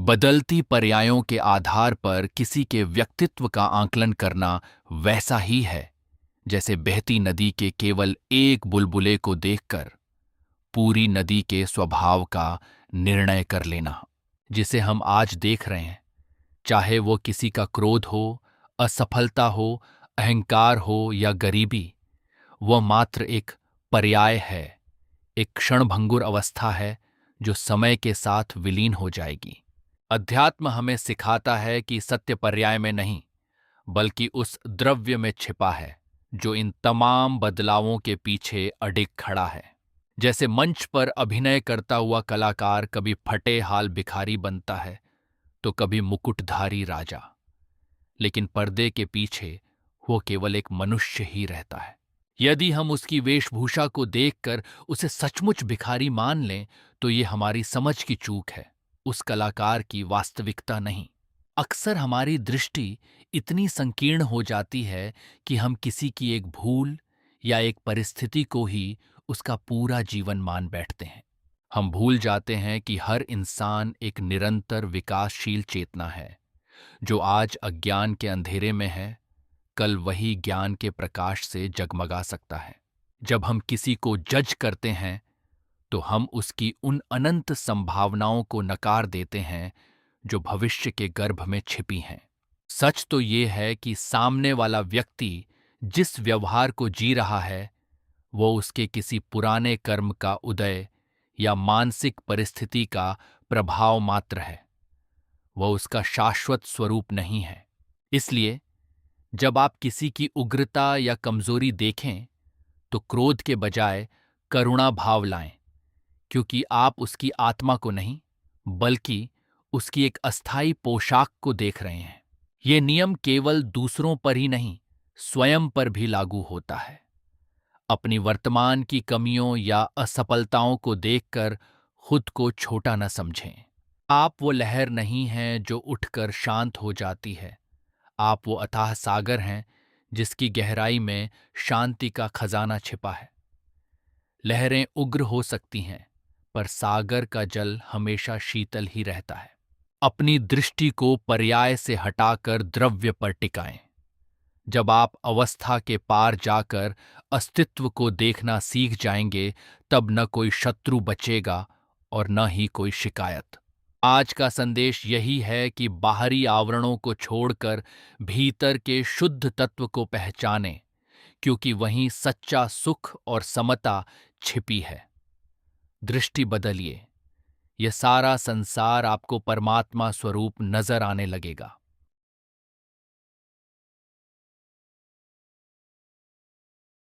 बदलती पर्यायों के आधार पर किसी के व्यक्तित्व का आकलन करना वैसा ही है जैसे बहती नदी के केवल एक बुलबुले को देखकर पूरी नदी के स्वभाव का निर्णय कर लेना। जिसे हम आज देख रहे हैं, चाहे वो किसी का क्रोध हो, असफलता हो, अहंकार हो या गरीबी, वह मात्र एक पर्याय है, एक क्षणभंगुर अवस्था है जो समय के साथ विलीन हो जाएगी। अध्यात्म हमें सिखाता है कि सत्य पर्याय में नहीं, बल्कि उस द्रव्य में छिपा है जो इन तमाम बदलावों के पीछे अडिग खड़ा है। जैसे मंच पर अभिनय करता हुआ कलाकार कभी फटे हाल भिखारी बनता है तो कभी मुकुटधारी राजा, लेकिन पर्दे के पीछे वो केवल एक मनुष्य ही रहता है। यदि हम उसकी वेशभूषा को देखकर उसे सचमुच भिखारी मान लें तो ये हमारी समझ की चूक है, उस कलाकार की वास्तविकता नहीं। अक्सर हमारी दृष्टि इतनी संकीर्ण हो जाती है कि हम किसी की एक भूल या एक परिस्थिति को ही उसका पूरा जीवन मान बैठते हैं। हम भूल जाते हैं कि हर इंसान एक निरंतर विकासशील चेतना है, जो आज अज्ञान के अंधेरे में है, कल वही ज्ञान के प्रकाश से जगमगा सकता है। जब हम किसी को जज करते हैं तो हम उसकी उन अनंत संभावनाओं को नकार देते हैं जो भविष्य के गर्भ में छिपी हैं। सच तो ये है कि सामने वाला व्यक्ति जिस व्यवहार को जी रहा है वो उसके किसी पुराने कर्म का उदय या मानसिक परिस्थिति का प्रभाव मात्र है, वह उसका शाश्वत स्वरूप नहीं है। इसलिए जब आप किसी की उग्रता या कमजोरी देखें तो क्रोध के बजाय करुणा भाव लाएं, क्योंकि आप उसकी आत्मा को नहीं बल्कि उसकी एक अस्थाई पोशाक को देख रहे हैं। ये नियम केवल दूसरों पर ही नहीं, स्वयं पर भी लागू होता है। अपनी वर्तमान की कमियों या असफलताओं को देखकर खुद को छोटा न समझें। आप वो लहर नहीं हैं जो उठकर शांत हो जाती है, आप वो अथाह सागर हैं जिसकी गहराई में शांति का खजाना छिपा है। लहरें उग्र हो सकती हैं, पर सागर का जल हमेशा शीतल ही रहता है। अपनी दृष्टि को पर्याय से हटाकर द्रव्य पर टिकाएं। जब आप अवस्था के पार जाकर अस्तित्व को देखना सीख जाएंगे, तब न कोई शत्रु बचेगा और न ही कोई शिकायत। आज का संदेश यही है कि बाहरी आवरणों को छोड़कर भीतर के शुद्ध तत्व को पहचानें, क्योंकि वहीं सच्चा सुख और समता छिपी है। दृष्टि बदलिए, यह सारा संसार आपको परमात्मा स्वरूप नजर आने लगेगा।